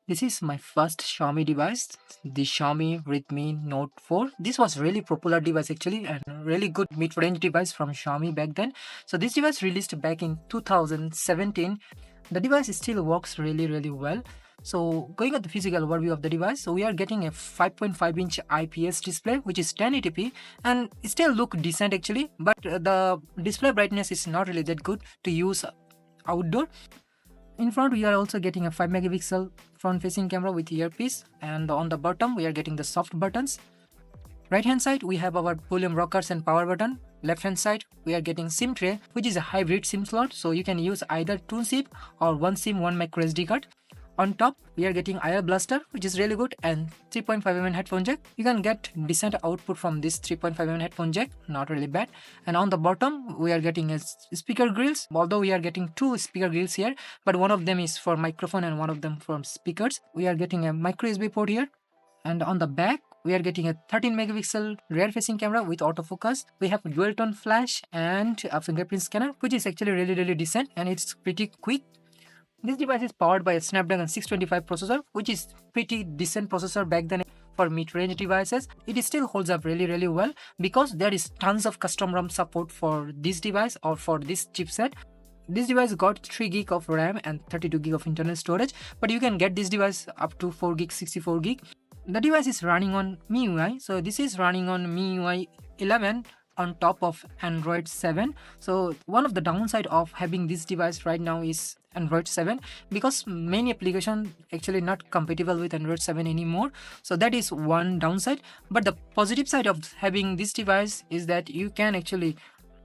This is my first Xiaomi device, the Xiaomi Redmi Note 4. This was really popular device actually and really good mid-range device from Xiaomi back then. So this device released back in 2017. The device still works really well. So going at the physical overview of the device, so we are getting a 5.5-inch IPS display which is 1080p and it still look decent actually, but the display brightness is not really that good to use outdoor. In front we are also getting a 5 megapixel front facing camera with earpiece, and on the bottom we are getting the soft buttons. Right hand side we have our volume rockers and power button. Left hand side we are getting SIM tray, which is a hybrid SIM slot, so you can use either 2 SIM or 1 SIM 1 micro SD card. On top we are getting IR blaster, which is really good, and 3.5mm headphone jack. You can get decent output from this 3.5mm headphone jack, not really bad. And on the bottom we are getting a speaker grills, although we are getting 2 speaker grills here, but one of them is for microphone and one of them for speakers. We are getting a micro USB port here. And on the back we are getting a 13 megapixel rear facing camera with autofocus. We have dual tone flash and a fingerprint scanner, which is actually really decent and it's pretty quick. This device is powered by a Snapdragon 625 processor, which is pretty decent processor back then for mid-range devices. It still holds up really well because there is tons of custom ROM support for this device or for this chipset. This device got 3 GB of RAM and 32 GB of internal storage, but you can get this device up to 4 GB, 64 GB. The device is running on MIUI, so this is running on MIUI 11 on top of Android 7. So one of the downside of having this device right now is Android 7, because many applications actually not compatible with Android 7 anymore. So that is one downside. But the positive side of having this device is that you can actually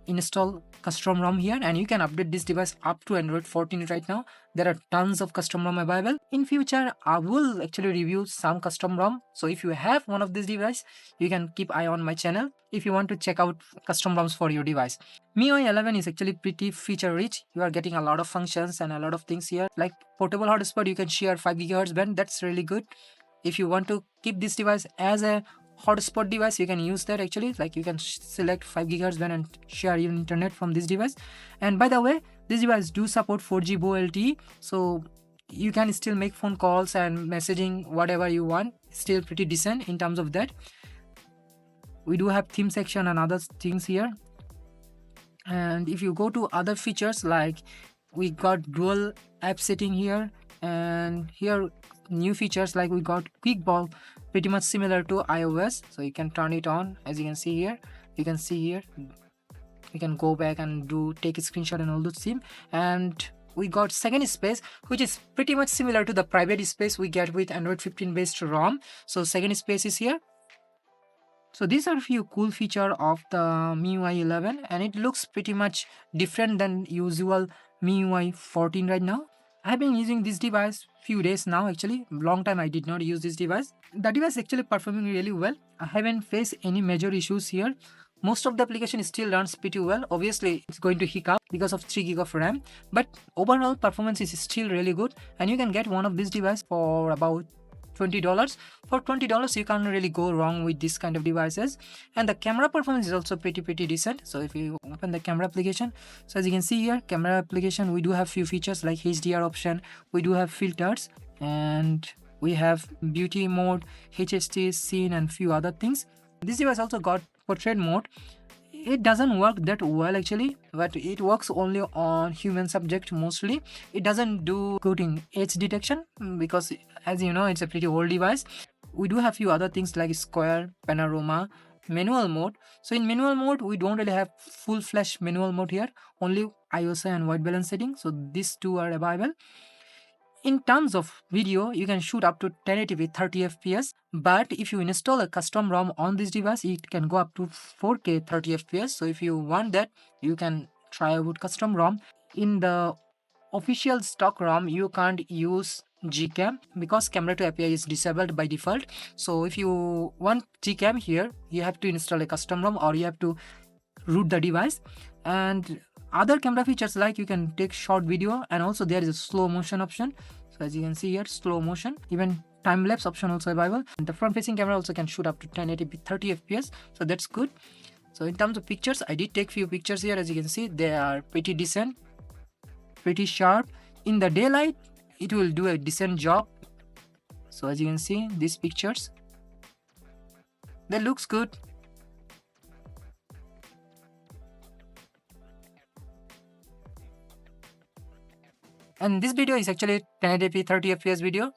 install custom ROM here and you can update this device up to Android 14 right now. There are tons of custom ROM available. In future I will actually review some custom ROM, so if you have one of these device you can keep eye on my channel if you want to check out custom ROMs for your device. MIUI 11 is actually pretty feature rich. You are getting a lot of functions and a lot of things here, like portable hotspot. You can share 5 GHz band, that's really good. If you want to keep this device as a hotspot device, you can use that actually, like you can select 5 GHz band and share your internet from this device. And by the way, this device do support 4G VoLTE, so you can still make phone calls and messaging whatever you want, still pretty decent in terms of that. We do have theme section and other things here. And if you go to other features, like we got dual app setting here, and here new features like we got quick ball, pretty much similar to iOS, so you can turn it on. As you can see here, you can go back and take a screenshot and all those things. And we got second space, which is pretty much similar to the private space we get with Android 15 based ROM. So second space is here. So these are a few cool features of the MIUI 11, and it looks pretty much different than usual MIUI 14 right now. I've been using this device few days now actually. Long time I did not use this device. The device actually performing really well. I haven't faced any major issues here. Most of the application still runs pretty well. Obviously it's going to hiccup because of 3 GB of RAM, but overall performance is still really good, and you can get one of these device for about $20. For $20 you can't really go wrong with this kind of devices. And the camera performance is also pretty decent. So if you open the camera application, so as you can see here, camera application, we do have few features like HDR option, we do have filters, and we have beauty mode, HST scene, and few other things. This device also got portrait mode. It doesn't work that well actually, but it works only on human subject mostly. It doesn't do good in edge detection because, as you know, it's a pretty old device. We do have few other things like square, panorama, manual mode. So in manual mode we don't really have full flash manual mode here, only ISO and white balance setting, so these two are available. In terms of video, you can shoot up to 1080p 30 fps, but if you install a custom ROM on this device, it can go up to 4K 30 fps. So if you want that, you can try out custom ROM. In the official stock ROM, you can't use Gcam because camera to API is disabled by default. So if you want Gcam here, you have to install a custom ROM or you have to root the device. And other camera features like you can take short video, and also there is a slow motion option. So as you can see here, slow motion, even time-lapse option also available. And the front-facing camera also can shoot up to 1080p 30 fps, so that's good. So in terms of pictures, I did take few pictures here. As you can see, they are pretty decent, pretty sharp. In the daylight, it will do a decent job. So as you can see, these pictures, that looks good. And this video is actually 1080p 30 fps video.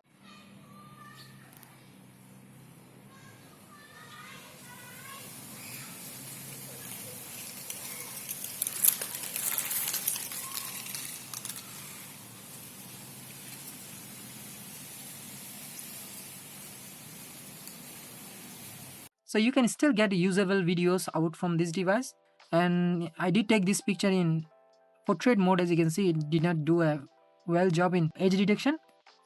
So you can still get usable videos out from this device. And I did take this picture in portrait mode. As you can see, it did not do a well job in edge detection.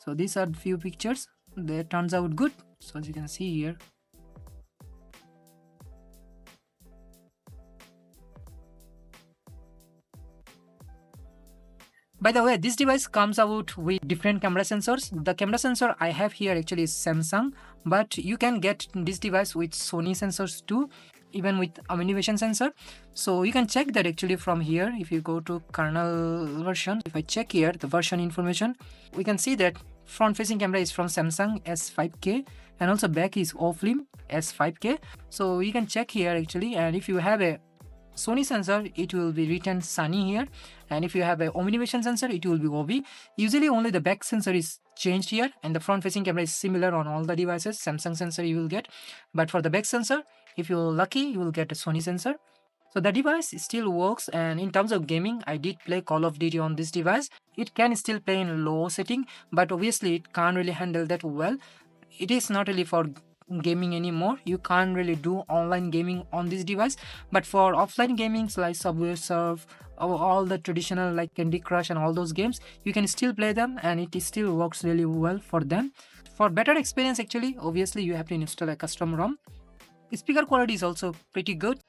So these are few pictures. They turns out good. So as you can see here. By the way, this device comes out with different camera sensors. The camera sensor I have here actually is Samsung, but you can get this device with Sony sensors too, even with illumination sensor. So you can check that actually from here. If you go to kernel version, if I check here the version information, we can see that front facing camera is from Samsung S5K, and also back is OFLIM S5K. So you can check here actually, and if you have a Sony sensor, it will be written Sunny here, and if you have a illumination sensor, it will be OB. Usually only the back sensor is changed here, and the front facing camera is similar on all the devices. Samsung sensor you will get, but for the back sensor, if you're lucky, you will get a Sony sensor. So the device still works, and in terms of gaming, I did play Call of Duty on this device. It can still play in low setting, but obviously it can't really handle that well. It is not really for gaming anymore. You can't really do online gaming on this device, but for offline gamings like Subway Surf or all the traditional like Candy Crush and all those games, you can still play them, and it still works really well for them. For better experience actually, obviously you have to install a custom ROM. Speaker quality is also pretty good.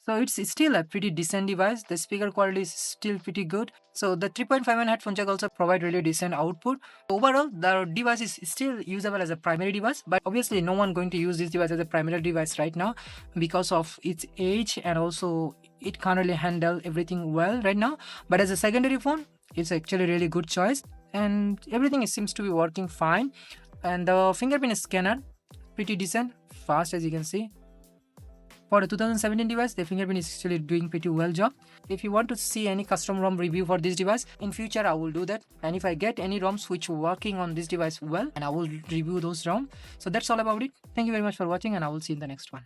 So it's still a pretty decent device. The speaker quality is still pretty good. So the 3.5mm headphone jack also provide really decent output. Overall, the device is still usable as a primary device, but obviously no one going to use this device as a primary device right now because of its age, and also it can't really handle everything well right now. But as a secondary phone, it's actually a really good choice, and everything seems to be working fine. And the fingerprint scanner, pretty decent, fast as you can see. For a 2017 device, the fingerprint is actually doing pretty well job. If you want to see any custom ROM review for this device, in future I will do that. And if I get any ROMs which working on this device well, and I will review those ROM. So that's all about it. Thank you very much for watching, and I will see you in the next one.